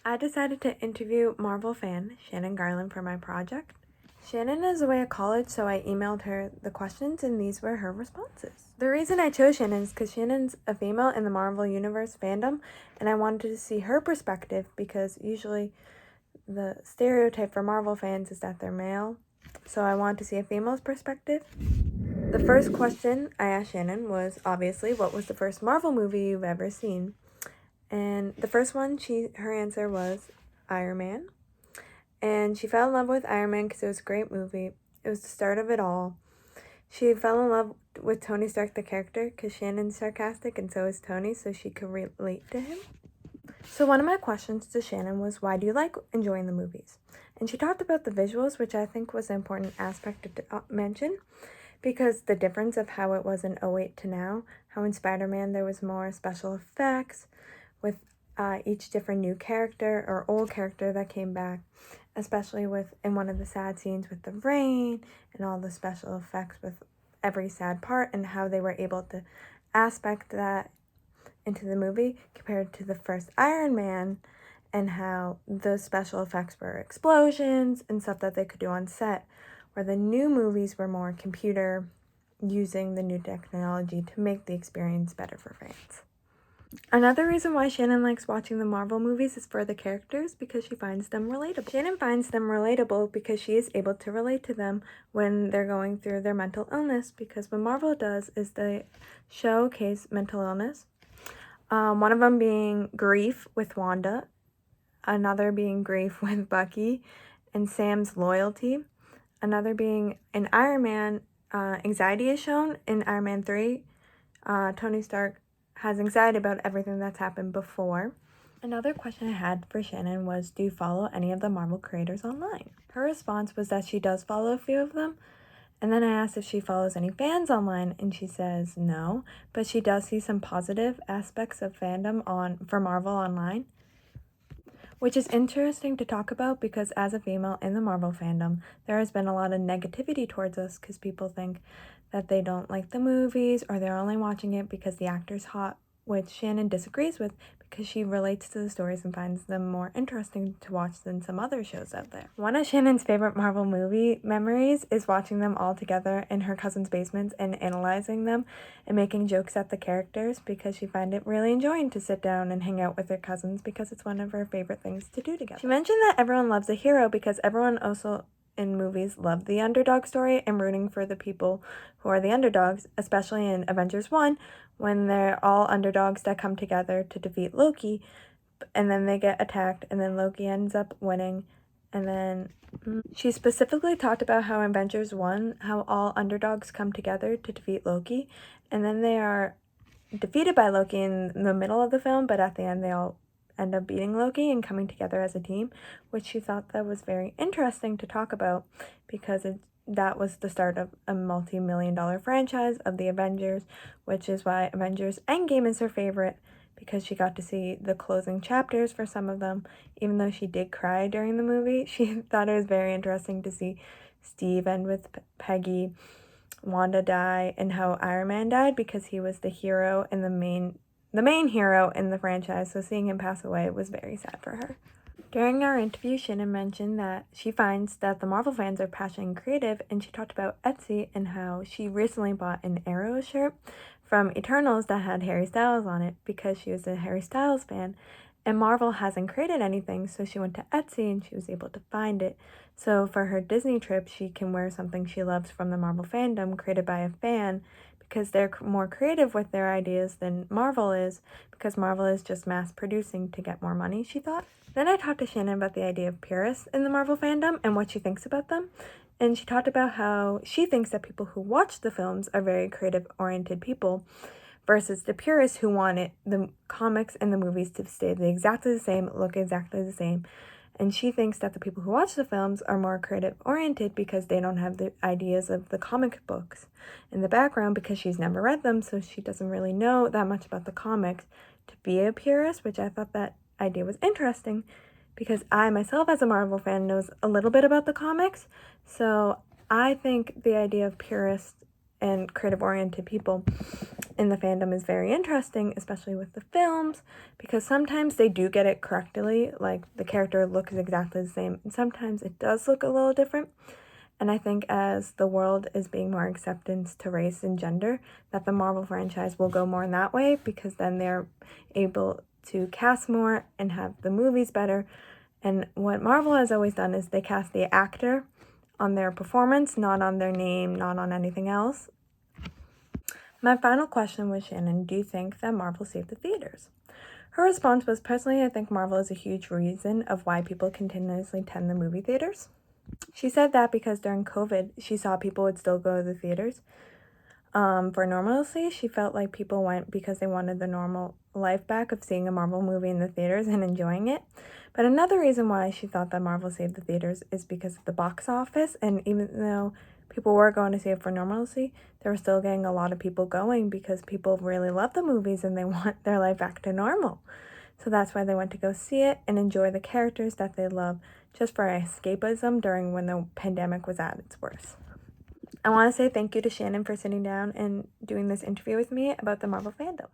I decided to interview Marvel fan Shannon Garland for my project. Shannon is away at college, so I emailed her the questions and these were her responses. The reason I chose Shannon is because Shannon's a female in the Marvel Universe fandom, and I wanted to see her perspective because usually the stereotype for Marvel fans is that they're male, so I wanted to see a female's perspective. The first question I asked Shannon was obviously, what was the first Marvel movie you've ever seen? And the first one, her answer was Iron Man. And she fell in love with Iron Man because it was a great movie. It was the start of it all. She fell in love with Tony Stark, the character, because Shannon's sarcastic and so is Tony, so she could relate to him. So one of my questions to Shannon was, why do you like enjoying the movies? And she talked about the visuals, which I think was an important aspect to mention, because the difference of how it was in 2008 to now, how in Spider-Man there was more special effects, with each different new character or old character that came back, especially with in one of the sad scenes with the rain and all the special effects with every sad part, and how they were able to aspect that into the movie compared to the first Iron Man, and how the special effects were explosions and stuff that they could do on set, where the new movies were more computer, using the new technology to make the experience better for fans. Another reason why Shannon likes watching the Marvel movies is for the characters, because she finds them relatable. Shannon finds them relatable because she is able to relate to them when they're going through their mental illness, because what Marvel does is they showcase mental illness. One of them being grief with Wanda, another being grief with Bucky and Sam's loyalty, another being in Iron Man, anxiety is shown in Iron Man 3. Tony Stark has anxiety about everything that's happened before. Another question I had for Shannon was, do you follow any of the Marvel creators online? Her response was that she does follow a few of them. And then I asked if she follows any fans online, and she says no, but she does see some positive aspects of fandom for Marvel online, which is interesting to talk about because as a female in the Marvel fandom, there has been a lot of negativity towards us because people think that they don't like the movies or they're only watching it because the actor's hot, which Shannon disagrees with because she relates to the stories and finds them more interesting to watch than some other shows out there. One of Shannon's favorite Marvel movie memories is watching them all together in her cousin's basements and analyzing them and making jokes at the characters, because she finds it really enjoying to sit down and hang out with her cousins because it's one of her favorite things to do together. She mentioned that everyone loves a hero because everyone also in movies love the underdog story and rooting for the people who are the underdogs, especially in Avengers 1 when they're all underdogs that come together to defeat Loki, and then they get attacked and then Loki ends up winning. And then she specifically talked about how in Avengers 1 how all underdogs come together to defeat Loki, and then they are defeated by Loki in the middle of the film, but at the end they all end up beating Loki and coming together as a team, which she thought that was very interesting to talk about because that was the start of a multi-million-dollar franchise of the Avengers, which is why Avengers Endgame is her favorite, because she got to see the closing chapters for some of them. Even though she did cry during the movie, she thought it was very interesting to see Steve end with Peggy, Wanda die, and how Iron Man died because he was the hero and the main hero in the franchise, so seeing him pass away was very sad for her. During our interview, Shannon mentioned that she finds that the Marvel fans are passionate and creative, and she talked about Etsy and how she recently bought an Arrow shirt from Eternals that had Harry Styles on it because she was a Harry Styles fan, and Marvel hasn't created anything, so she went to Etsy and she was able to find it. So for her Disney trip, she can wear something she loves from the Marvel fandom created by a fan, because they're more creative with their ideas than Marvel is, because Marvel is just mass producing to get more money, she thought. Then I talked to Shannon about the idea of purists in the Marvel fandom and what she thinks about them. And she talked about how she thinks that people who watch the films are very creative-oriented people versus the purists who wanted the comics and the movies to stay exactly the same, look exactly the same. And she thinks that the people who watch the films are more creative-oriented because they don't have the ideas of the comic books in the background because she's never read them, so she doesn't really know that much about the comics to be a purist, which I thought that idea was interesting because I myself as a Marvel fan knows a little bit about the comics, so I think the idea of purists and creative-oriented people in the fandom is very interesting, especially with the films, because sometimes they do get it correctly, like the character looks exactly the same, and sometimes it does look a little different. And I think as the world is being more acceptance to race and gender, that the Marvel franchise will go more in that way, because then they're able to cast more and have the movies better. And what Marvel has always done is they cast the actor on their performance, not on their name, not on anything else. My final question was, Shannon, do you think that Marvel saved the theaters? Her response was, personally, I think Marvel is a huge reason of why people continuously attend the movie theaters. She said that because during COVID, she saw people would still go to the theaters. For normalcy, she felt like people went because they wanted the normal life back of seeing a Marvel movie in the theaters and enjoying it. But another reason why she thought that Marvel saved the theaters is because of the box office. And even though people were going to see it for normalcy, they were still getting a lot of people going because people really love the movies and they want their life back to normal. So that's why they went to go see it and enjoy the characters that they love, just for escapism during when the pandemic was at its worst. I want to say thank you to Shannon for sitting down and doing this interview with me about the Marvel fandom.